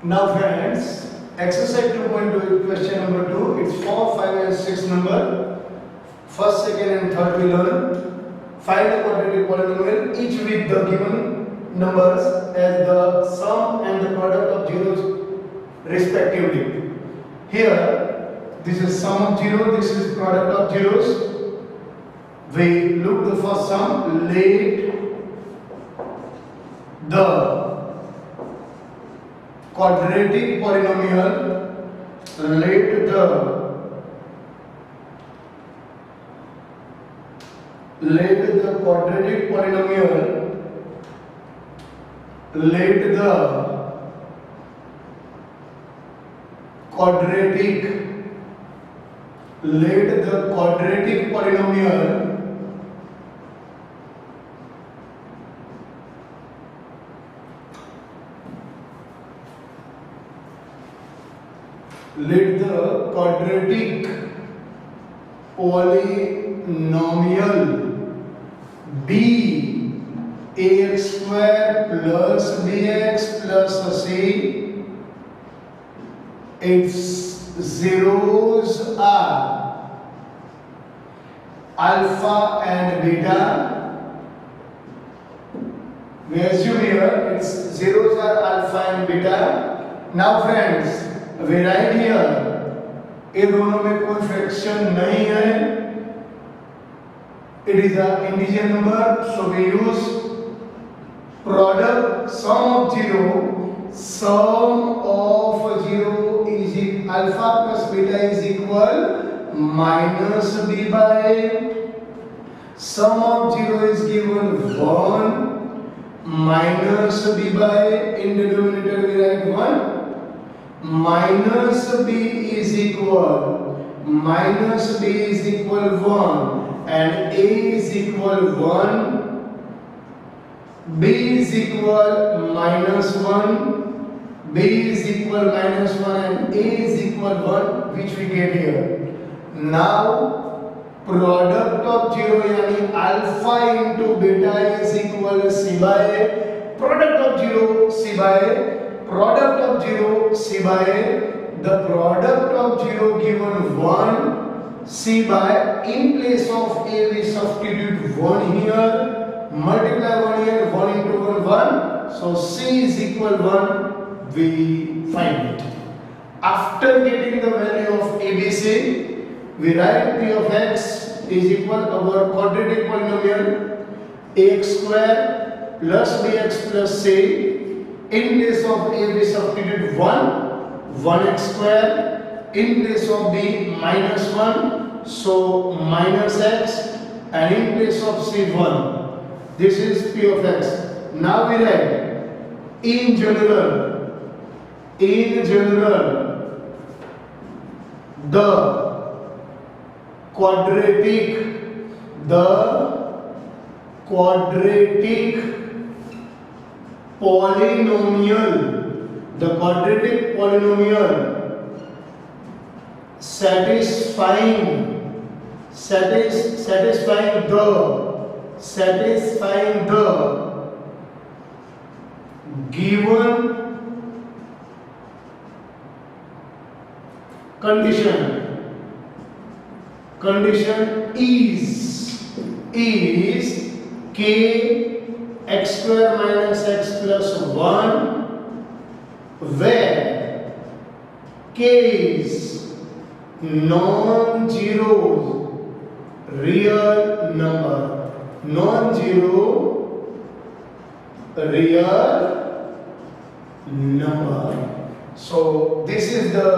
Now friends, exercise 2.2 question number 2. It's 4, 5 and 6 number. First, second and third we learn. Find the quadratic polynomial each with the given numbers as the sum and the product of zeros respectively. Here, this is sum of 0, this is product of zeros. We look the first sum, let the quadratic polynomial, let the quadratic polynomial, let the quadratic polynomial let the quadratic polynomial be ax square plus bx plus c. Its zeros are alpha and beta. We assume here its zeros are alpha and beta. Now friends, we write here ये दोनों में कोई fraction नहीं है. It is an integer number, so we use product sum of 0. Sum of 0 is alpha plus beta is equal minus b by. Sum of 0 is given 1 minus b by. In the denominator we write 1. Minus b is equal 1 and a is equal 1, b is equal minus 1, b is equal minus 1 and a is equal 1, which we get here. Now product of 0 yani alpha into beta is equal to c by a. Product of 0 c by a. Product of 0 c by a. The product of 0 given 1 c by. In place of a we substitute 1 here, multiply 1 here, 1 into 1 1, so c is equal 1. We find it. After getting the value of abc, we write p of x is equal our quadratic polynomial ax square plus bx plus c. In place of a we substitute 1x square. In place of b minus 1, so minus x, and in place of c 1. This is p of x. Now we write in general the quadratic polynomial satisfying the given condition is k x square minus x plus 1, where k is non-zero real number. So this is the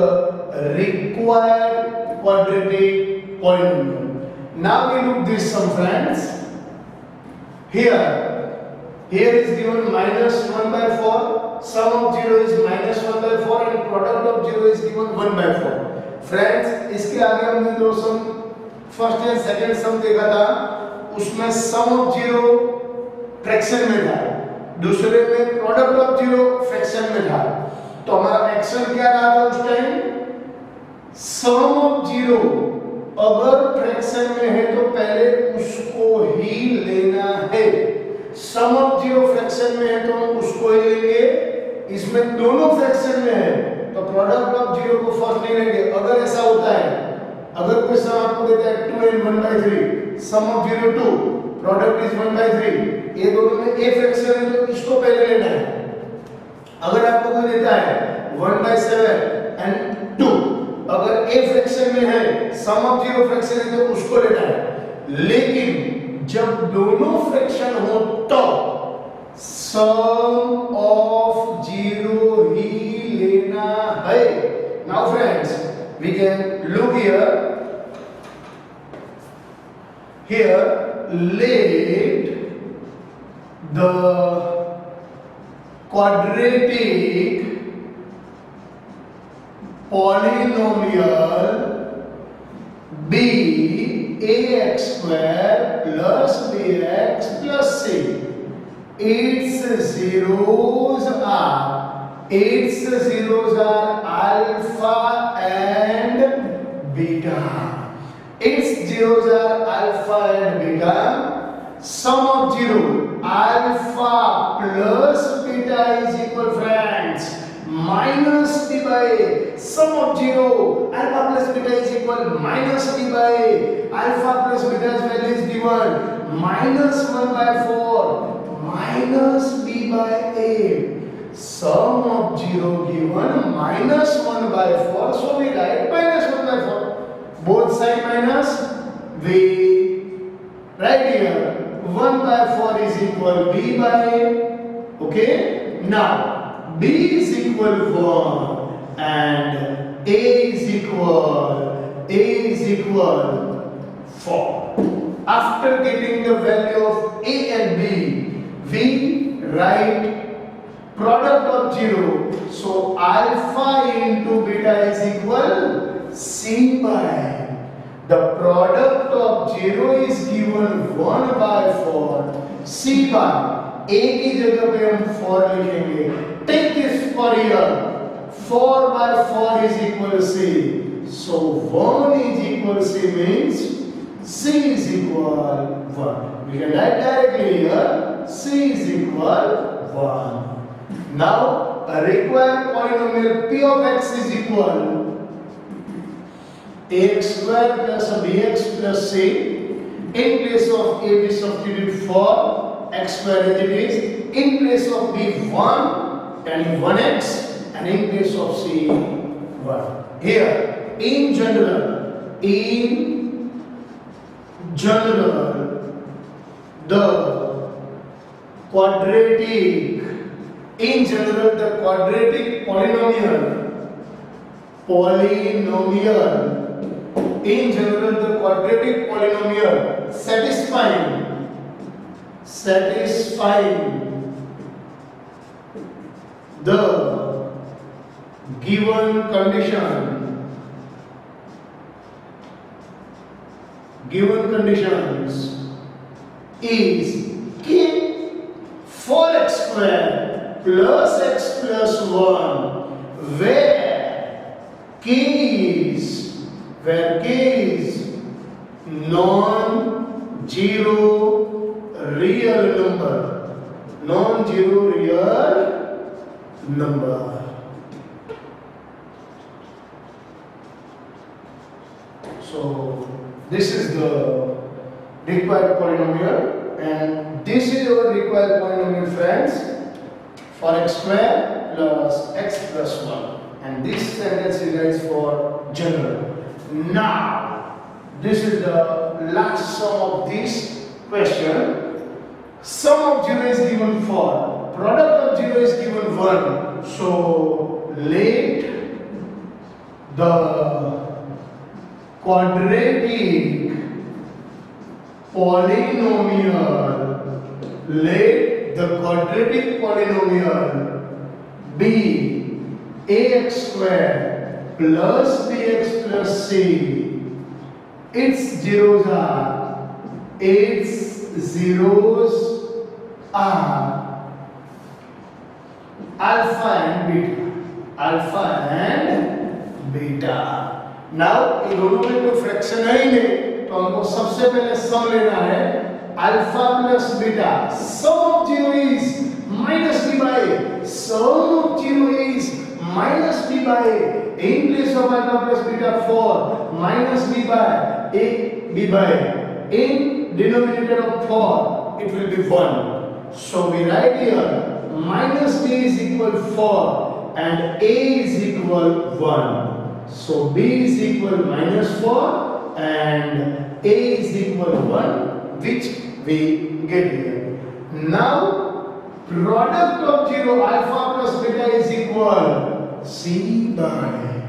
required quadratic polynomial. Now we look this sum friends. Here is given minus 1 by 4. Sum of 0 is minus 1 by 4 and product of 0 is given 1 by 4. Friends, इसके आगे हमने दो सम first and second सम देखा था. उसमें सम of 0 fraction में था, दूसरे में प्रोडक्ट ऑफ 0 फ्रैक्शन में था. तो हमारा एक्शन क्या रहा था उस टाइम? सम ऑफ 0 अगर फ्रैक्शन में है तो पहले उसको ही लेना है. सम ऑफ 0 फ्रैक्शन में है तो हम उसको ही लेंगे. इस इसमें दोनों फ्रैक्शन में है तो प्रोडक्ट ऑफ जीरो को फर्स्ट नहीं लेंगे। अगर ऐसा होता है, अगर कोई सम आपको देता है 2 and 1/3, sum of 0 2, product is 1/3, ये दोनों में a फ्रैक्शन है तो इसको पहले लेना है। अगर आपको कोई देता है 1/7 and 2, अगर a फ्रैक्शन में है, सम ऑफ 0 फ्रैक्शन है तो उसको लेना है। लेकिन जब दोनों फ्रैक्शन हो तो सम ऑफ 0 ही लेना है। Now friends, we can look here let the quadratic polynomial be ax square plus bx plus c. Its zeros are alpha and beta. Its zeros are alpha and beta. Sum of 0 alpha plus beta is equal, friends, minus b by a. Sum of 0 alpha plus beta is equal minus b by a. Alpha plus beta's value is given minus 1/4 minus b by a. Sum of 0 given minus 1/4, so we write minus 1/4. Both side minus, we write here 1/4 is equal b by a. Okay, now b is equal 1 and a is equal 4. After getting the value of a and b, we write product of 0. So alpha into beta is equal c by. The product of 0 is given 1/4 c by. a की जगह पे हम 4 लिखेंगे। Take this for here. 4/4 is equal c. So 1 is equal c means c is equal 1. We can write directly here c is equal 1. Now a required polynomial p of x is equal ax square plus bx plus c. In place of a we substitute for x square as it is. In place of b 1 and 1x, and in place of c 1. Here in general the quadratic polynomial satisfying the given conditions is k for x square plus x plus 1 where k is non-zero real number. So this is the required polynomial, and this is our required polynomial, friends, for x square plus x plus 1, and this sentence is for general. Now this is the last sum of this question. Sum of 0 is given 4, product of 0 is given 1. So let the quadratic polynomial be ax square plus bx plus c. Its zeros are alpha and beta. Now ये दोनों में कोई fraction है ही नहीं, तो हमको सबसे पहले सम लेना है alpha plus beta. Sum of 0 is minus b by a. sum of 0 is minus b by a. In place of alpha plus beta 4 minus b by a, b by a. In denominator of 4 it will be 1. So we write here minus b is equal 4 and a is equal 1. So b is equal minus 4 and a is equal 1, which we get here. Now product of 0 alpha plus beta is equal c by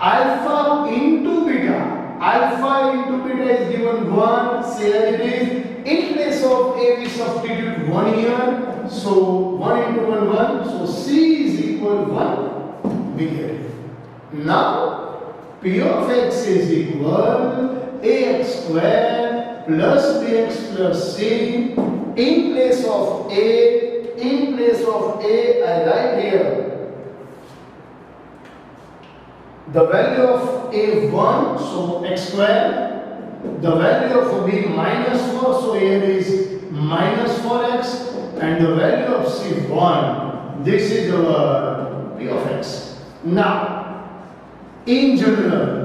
alpha into beta. Alpha into beta is given 1, say as it is. In place of a we substitute 1 here. So 1 into 1 1. So c is equal 1. We get it. Now p of x is equal ax square plus bx plus c. In place of a I write here the value of a 1, so x square. The value of b minus 4, so here is minus 4x, and the value of c 1. This is our p of x. Now in general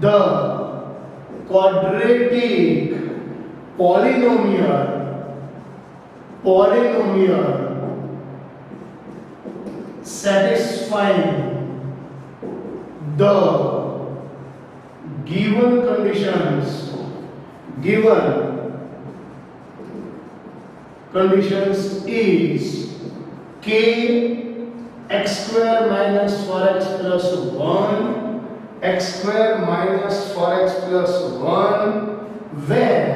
the quadratic polynomial satisfying the given conditions is k x square minus 4x plus 1 x square minus 4x plus 1 where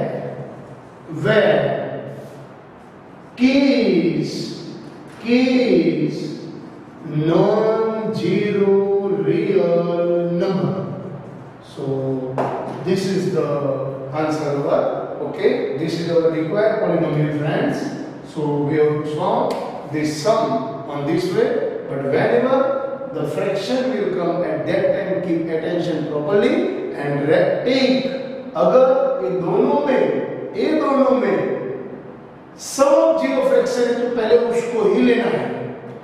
k is non-zero real number. So this is the answer over. Okay, this is our required polynomial, friends. So we have to solve this sum on this way, but whenever the fraction will come at that time, keep attention properly and take अगर ये दोनों में सम of zero fraction है तो पहले उसको ही लेना है,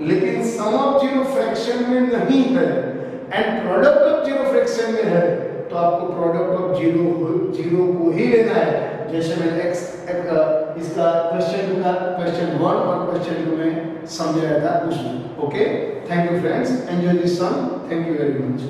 लेकिन सम ऑफ जीरो फ्रैक्शन में नहीं है and product of zero fraction में है तो आपको प्रोडक्ट ऑफ जीरो को ही लेना है। जैसे मैंने इसका क्वेश्चन 1 और क्वेश्चन 2 में समझाया था उसमें। Okay, thank you friends, enjoy this sum, thank you very much.